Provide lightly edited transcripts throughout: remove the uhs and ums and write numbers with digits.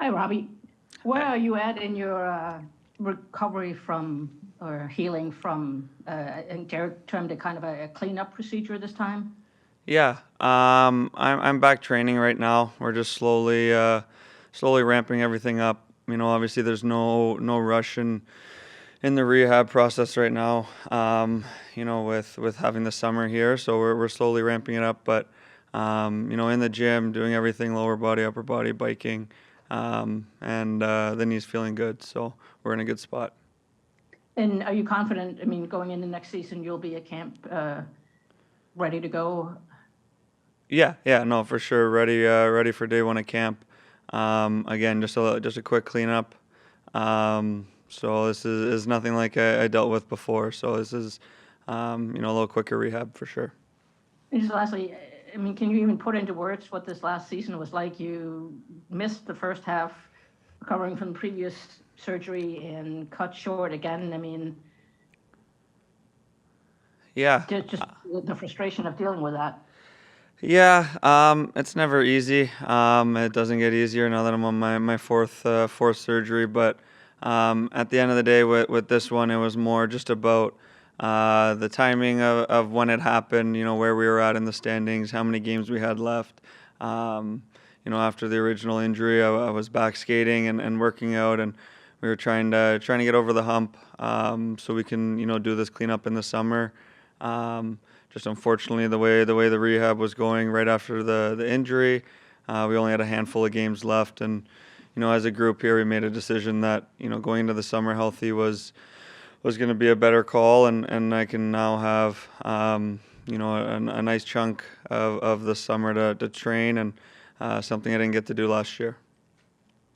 Hi, Robbie. Where are you at in your recovery from or healing from, in terms of kind of a cleanup procedure this time? Yeah, I'm back training right now. We're just slowly ramping everything up. Obviously there's no rush in the rehab process right now. With having the summer here, so we're slowly ramping it up. But in the gym, doing everything lower body, upper body, biking, and the knee's feeling good. So we're in a good spot. And are you confident, I mean, going into next season, you'll be at camp ready to go? Yeah, no, for sure. Ready for day one at camp. Again, just a quick cleanup. So this is nothing like I dealt with before. So this is, a little quicker rehab for sure. And just lastly, I mean, can you even put into words what this last season was like? You missed the first half recovering from the previous surgery and cut short again. I mean, Yeah, just the frustration of dealing with that. yeah. It's never easy. It doesn't get easier now that I'm on my fourth surgery. But at the end of the day, with this one, it was more just about the timing of when it happened. Where we were at in the standings, how many games we had left. After the original injury, I was back skating and working out, and we were trying to get over the hump, so we can do this cleanup in the summer. Just unfortunately, the way the rehab was going right after the injury, we only had a handful of games left, and as a group here, we made a decision that going into the summer healthy was going to be a better call, and I can now have a nice chunk of the summer to train, and something I didn't get to do last year.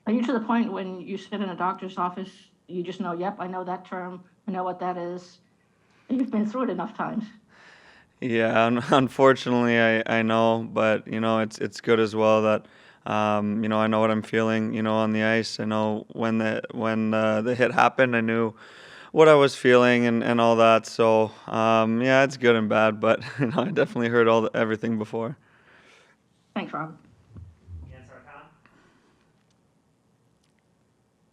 Are you to the point when you sit in a doctor's office, you just know, yep, I know that term, I know what that is? You've been through it enough times. Yeah, unfortunately, I know, but it's good as well that I know what I'm feeling, on the ice. I know when the hit happened, I knew what I was feeling and all that. So yeah, it's good and bad, but I definitely heard everything before. Thanks, Rob.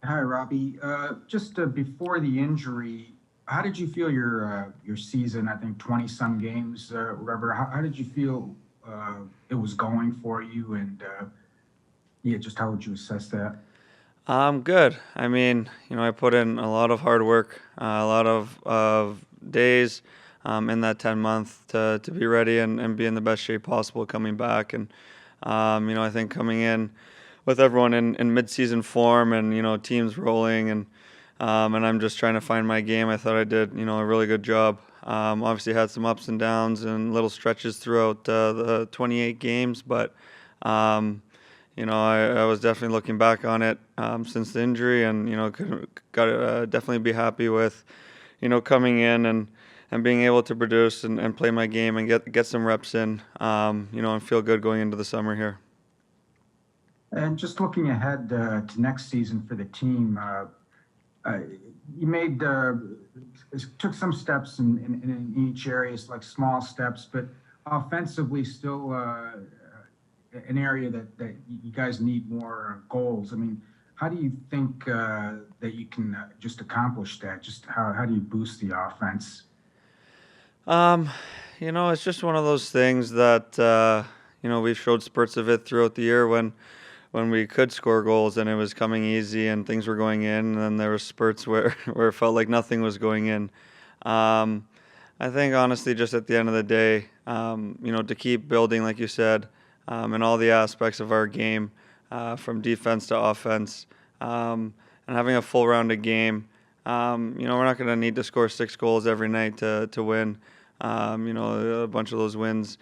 Hi, Robbie. Just before the injury, how did you feel your season? I think 20 some games, whatever. How did you feel it was going for you? And yeah, just how would you assess that? Good. I mean, I put in a lot of hard work, a lot of days in that 10 month to be ready and be in the best shape possible coming back. And I think coming in with everyone in mid-season form and teams rolling and I'm just trying to find my game. I thought I did a really good job. Obviously had some ups and downs and little stretches throughout the 28 games, but I was definitely looking back on it since the injury, and got to definitely be happy with coming in and being able to produce and play my game and get some reps in, and feel good going into the summer here. And just looking ahead to next season for the team, uh, you made took some steps in each area, like small steps, but offensively still an area that you guys need more goals. I mean, how do you think that you can just accomplish that? Just how do you boost the offense? Um, it's just one of those things that we showed spurts of it throughout the year when we could score goals and it was coming easy and things were going in, and then there were spurts where where it felt like nothing was going in. Um, I think honestly, just at the end of the day, to keep building, like you said, in all the aspects of our game, from defense to offense, and having a full rounded game. We're not going to need to score 6 goals every night to win. A bunch of those wins,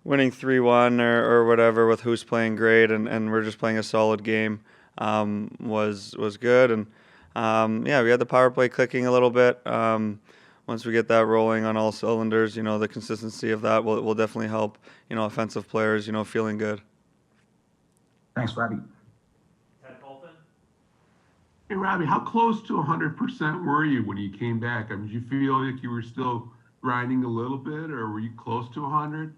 winning 3-1 or whatever with who's playing great and we're just playing a solid game, was good. And yeah, we had the power play clicking a little bit. Once we get that rolling on all cylinders, the consistency of that will definitely help, offensive players, feeling good. Thanks, Robbie. Hey, Robbie, how close to 100% were you when you came back? I mean, did you feel like you were still grinding a little bit, or were you close to 100?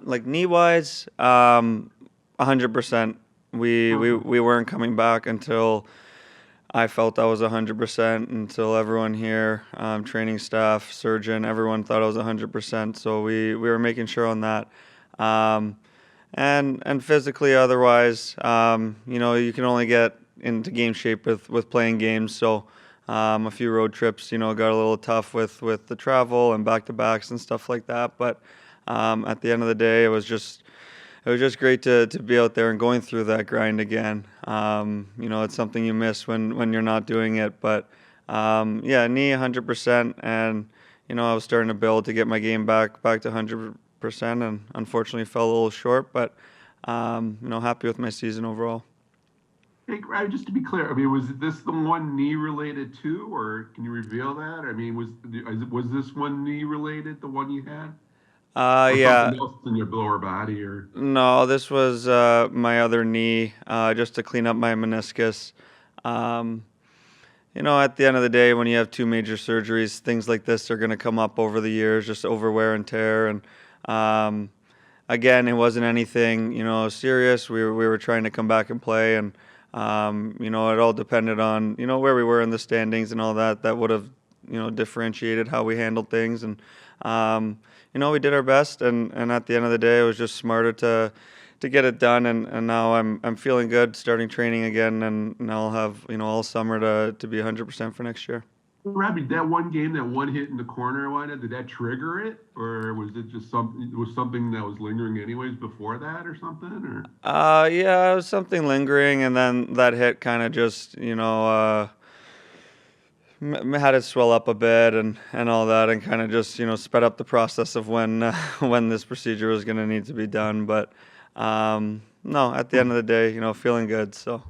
Like knee wise, 100%. we weren't coming back until I felt I was 100%, until everyone here, training staff, surgeon, everyone thought I was 100%. So we were making sure on that. Um, and physically, otherwise, you can only get into game shape with playing games. So a few road trips, got a little tough with the travel and back-to-backs and stuff like that. But at the end of the day, it was just great to be out there and going through that grind again. It's something you miss when you're not doing it. But yeah, knee 100%, and I was starting to build to get my game back to 100%, and unfortunately fell a little short. But happy with my season overall. Hey, just to be clear, I mean, was this the one knee related too, or can you reveal that? I mean, was this one knee related, the one you had? Or Yeah. something else in your lower body, or No, this was my other knee, just to clean up my meniscus. Um, at the end of the day, when you have two major surgeries, things like this are going to come up over the years, just over wear and tear. And again, it wasn't anything, serious. We were trying to come back and play, and it all depended on, where we were in the standings and all that. That would have, differentiated how we handled things. And we did our best, and at the end of the day, it was just smarter to get it done. And now I'm feeling good, starting training again, and now I'll have all summer to be 100% for next year. Robbie, that one game, that one hit in the corner, did that trigger it, or was it just something that was lingering anyways before that, or something, or? Yeah, it was something lingering, and then that hit kind of just had it swell up a bit and all that, and kind of just sped up the process of when when this procedure was going to need to be done. But no, at the end of the day, feeling good. So.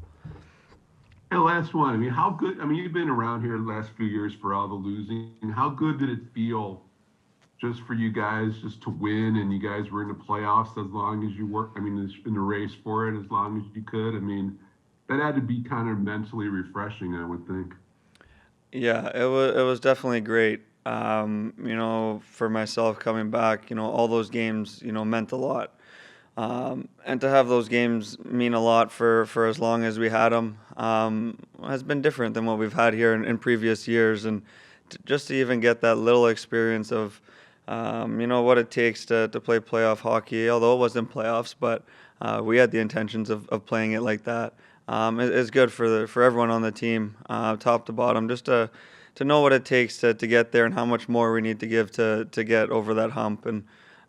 And last one, I mean, how good? I mean, you've been around here the last few years for all the losing. How good did it feel, just for you guys, just to win, and you guys were in the playoffs as long as you were? I mean, in the race for it as long as you could. I mean, that had to be kind of mentally refreshing, I would think. Yeah, it was definitely great. For myself coming back, all those games, meant a lot. And to have those games mean a lot for as long as we had them has been different than what we've had here in previous years. And just to even get that little experience of, what it takes to play playoff hockey, although it wasn't playoffs, but we had the intentions of playing it like that. It's good for everyone on the team, top to bottom, just to know what it takes to get there and how much more we need to give to get over that hump. And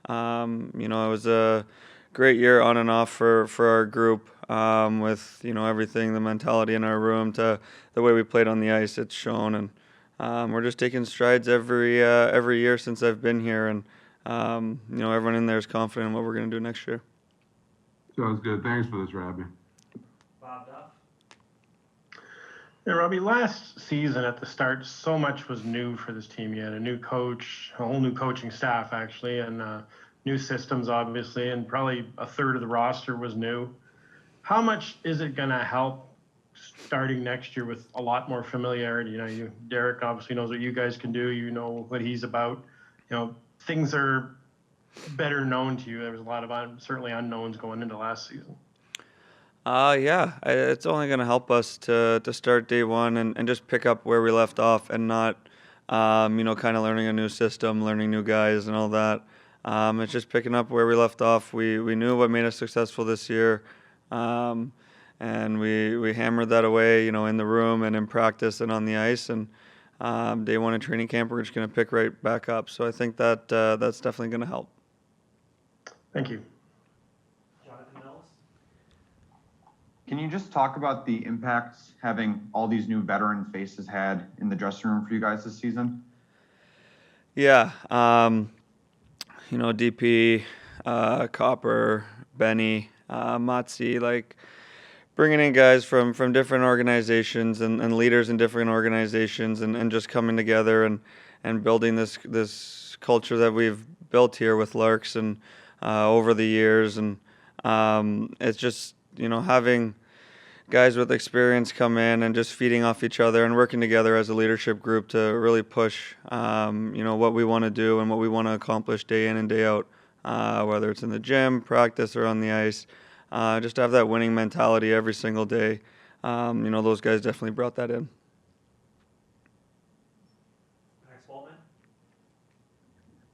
it was a great year on and off for our group, with everything, the mentality in our room to the way we played on the ice. It's shown, and we're just taking strides every year since I've been here, and everyone in there is confident in what we're going to do next year. Sounds good. Thanks for this, Robbie. Yeah, Robbie, last season at the start, so much was new for this team. You had a new coach, a whole new coaching staff, actually, and new systems, obviously, and probably a third of the roster was new. How much is it going to help starting next year with a lot more familiarity? Derek obviously knows what you guys can do. You know what he's about. Things are better known to you. There was a lot of certainly unknowns going into last season. Yeah, it's only going to help us to start day one and just pick up where we left off, and not, kind of learning a new system, learning new guys and all that. It's just picking up where we left off. We knew what made us successful this year, and we hammered that away, in the room and in practice and on the ice. And day one in training camp, we're just going to pick right back up. So I think that that's definitely going to help. Thank you. Can you just talk about the impacts having all these new veteran faces had in the dressing room for you guys this season? Yeah, DP, Copper, Benny, Matsi, like bringing in guys from different organizations and leaders in different organizations, and just coming together and building this culture that we've built here with Larks and over the years. And it's just, having guys with experience come in and just feeding off each other and working together as a leadership group to really push, what we want to do and what we want to accomplish day in and day out, whether it's in the gym, practice, or on the ice. just to have that winning mentality every single day. Those guys definitely brought that in.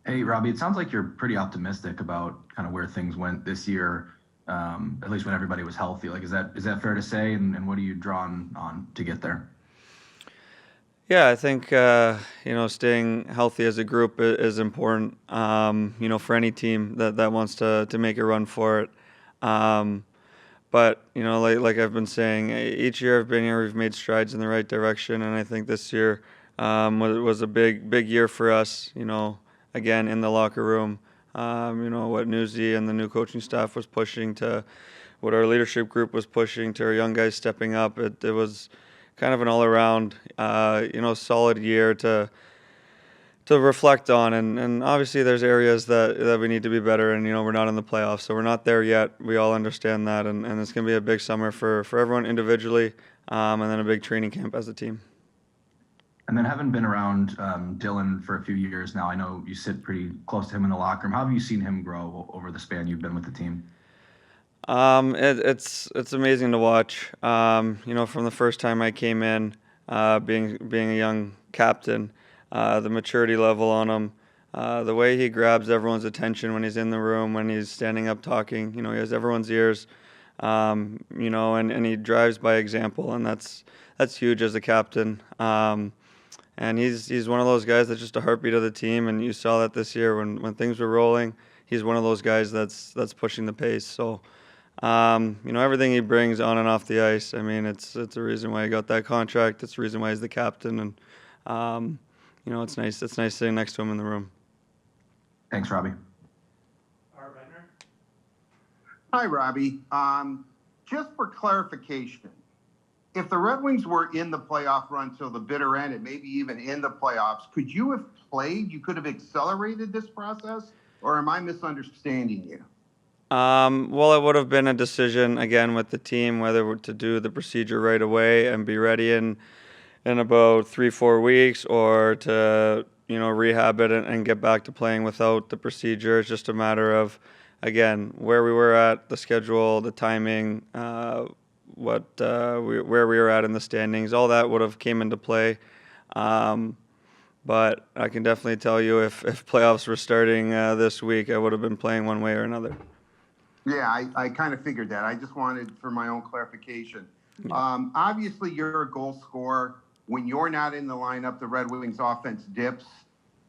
Hey, Robby, it sounds like you're pretty optimistic about kind of where things went this year, at least when everybody was healthy. Like, is that fair to say? And what are you drawn on to get there? Yeah, I think staying healthy as a group is important. For any team that wants to make a run for it. But like I've been saying, each year I've been here, we've made strides in the right direction, and I think this year was a big year for us. Again in the locker room, what Newsy and the new coaching staff was pushing to, what our leadership group was pushing to our young guys stepping up. It was kind of an all-around, solid year to reflect on, and obviously there's areas that we need to be better, and we're not in the playoffs, so we're not there yet. We all understand that, and it's going to be a big summer for everyone individually, and then a big training camp as a team. And then having been around Dylan for a few years now, I know you sit pretty close to him in the locker room. How have you seen him grow over the span you've been with the team? It's amazing to watch. From the first time I came in, being a young captain, the maturity level on him, the way he grabs everyone's attention when he's in the room, when he's standing up talking. He has everyone's ears, and he drives by example, and that's huge as a captain. And he's one of those guys that's just a heartbeat of the team, and you saw that this year when things were rolling. He's one of those guys that's pushing the pace. So, everything he brings on and off the ice. I mean, it's a reason why he got that contract. It's a reason why he's the captain, and it's nice. It's nice sitting next to him in the room. Thanks, Robby. Hi, Robby. Just for clarification, if the Red Wings were in the playoff run till the bitter end and maybe even in the playoffs, could you have played? You could have accelerated this process, or am I misunderstanding you? Well, it would have been a decision again with the team whether to do the procedure right away and be ready in about 3-4 weeks, or to rehab it and get back to playing without the procedure. It's just a matter of, again, where we were at, the schedule, the timing, where we were at in the standings. All that would have came into play. But I can definitely tell you if playoffs were starting this week, I would have been playing one way or another. Yeah, I kind of figured that. I just wanted for my own clarification. Obviously, you're a goal scorer. When you're not in the lineup, the Red Wings offense dips.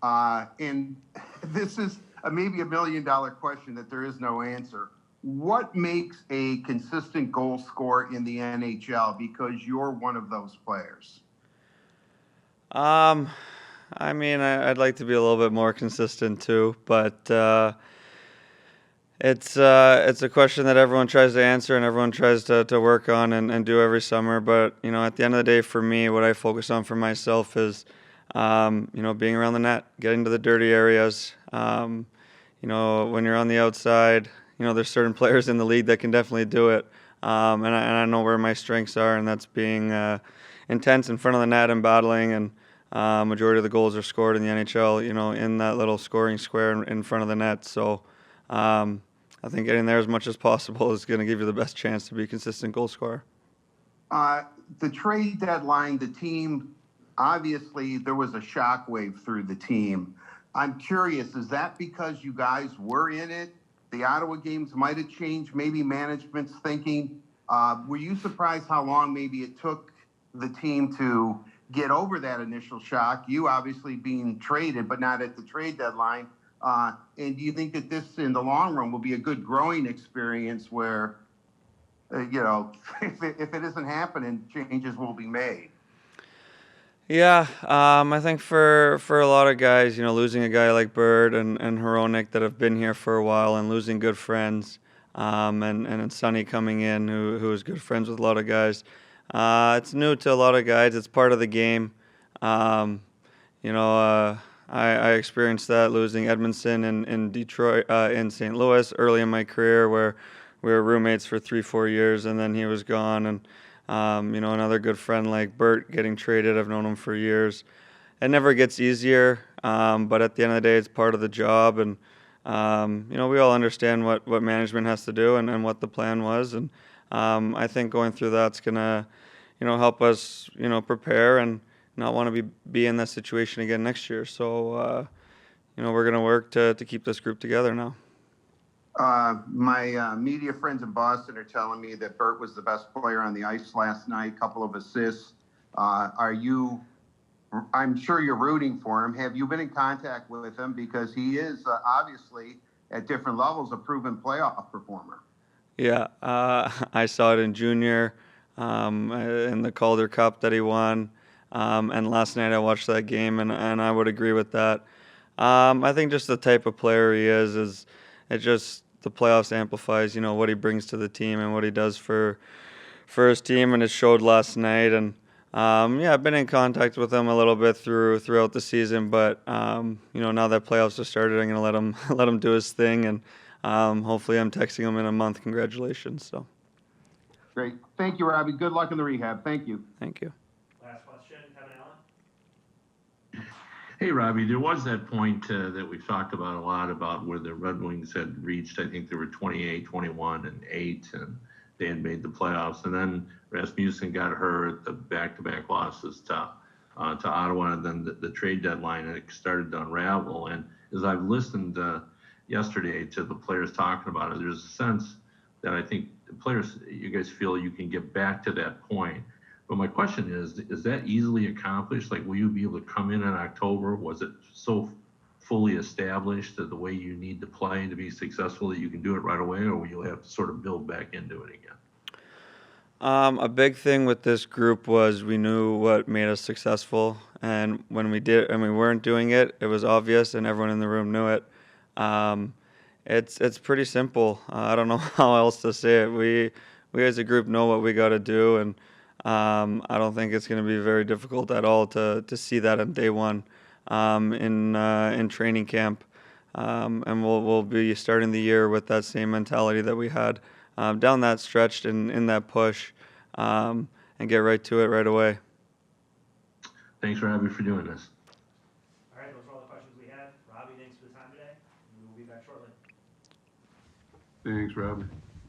And this is maybe $1 million question that there is no answer. What makes a consistent goal scorer in the NHL? Because you're one of those players. I'd like to be a little bit more consistent too, but it's a question that everyone tries to answer and everyone tries to work on and do every summer. But at the end of the day, for me, what I focus on for myself is being around the net, getting to the dirty areas. When you're on the outside, there's certain players in the league that can definitely do it. And I know where my strengths are, and that's being intense in front of the net and battling. And majority of the goals are scored in the NHL, in that little scoring square in front of the net. So I think getting there as much as possible is going to give you the best chance to be a consistent goal scorer. The trade deadline, the team, obviously there was a shockwave through the team. I'm curious, is that because you guys were in it? The Ottawa games might have changed maybe management's thinking. Were you surprised how long maybe it took the team to get over that initial shock? You obviously being traded, but not at the trade deadline. And do you think that this, in the long run, will be a good growing experience where, if it isn't happening, changes will be made? Yeah, I think for a lot of guys, losing a guy like Bird and Hronek that have been here for a while, and losing good friends, and Sonny coming in, who is good friends with a lot of guys. It's new to a lot of guys. It's part of the game. I experienced that losing Edmondson in Detroit, in St. Louis early in my career, where we were roommates for 3-4 years, and then he was gone. And another good friend like Bert getting traded. I've known him for years. It never gets easier, but at the end of the day, it's part of the job. And we all understand what management has to do and what the plan was. And I think going through that's going to, help us, prepare and not want to be in that situation again next year. So, we're going to work to keep this group together now. My media friends in Boston are telling me that Bert was the best player on the ice last night, couple of assists. I'm sure you're rooting for him. Have you been in contact with him? Because he is obviously at different levels a proven playoff performer. Yeah, I saw it in junior, in the Calder Cup that he won. And last night I watched that game, and I would agree with that. I think just the type of player he is it just the playoffs amplifies, what he brings to the team and what he does for his team, and it showed last night. And I've been in contact with him a little bit throughout the season, but now that playoffs have started, I'm gonna let him do his thing, and hopefully I'm texting him in a month. Congratulations. So. Great. Thank you, Robbie. Good luck in the rehab. Thank you. Thank you. Last question, Kevin Allen. Hey, Robbie, there was that point that we've talked about a lot about where the Red Wings had reached, I think there were 28, 21, and 8, and they had made the playoffs. And then Rasmussen got hurt, the back-to-back losses to Ottawa, and then the trade deadline, and it started to unravel. And as I've listened yesterday to the players talking about it, there's a sense that I think the players, you guys feel you can get back to that point. But my question is that easily accomplished? Like, will you be able to come in October? Was it so fully established that the way you need to play to be successful that you can do it right away, or will you have to sort of build back into it again? A big thing with this group was we knew what made us successful, and when we did and we weren't doing it, it was obvious, and everyone in the room knew it. It's pretty simple. I don't know how else to say it. We as a group know what we got to do, and I don't think it's going to be very difficult at all to see that on day one in training camp, and we'll be starting the year with that same mentality that we had down that stretch in that push, and get right to it right away. Thanks, Robbie, for doing this. All right, those are all the questions we had. Robbie, thanks for the time today. We will be back shortly. Thanks, Robbie.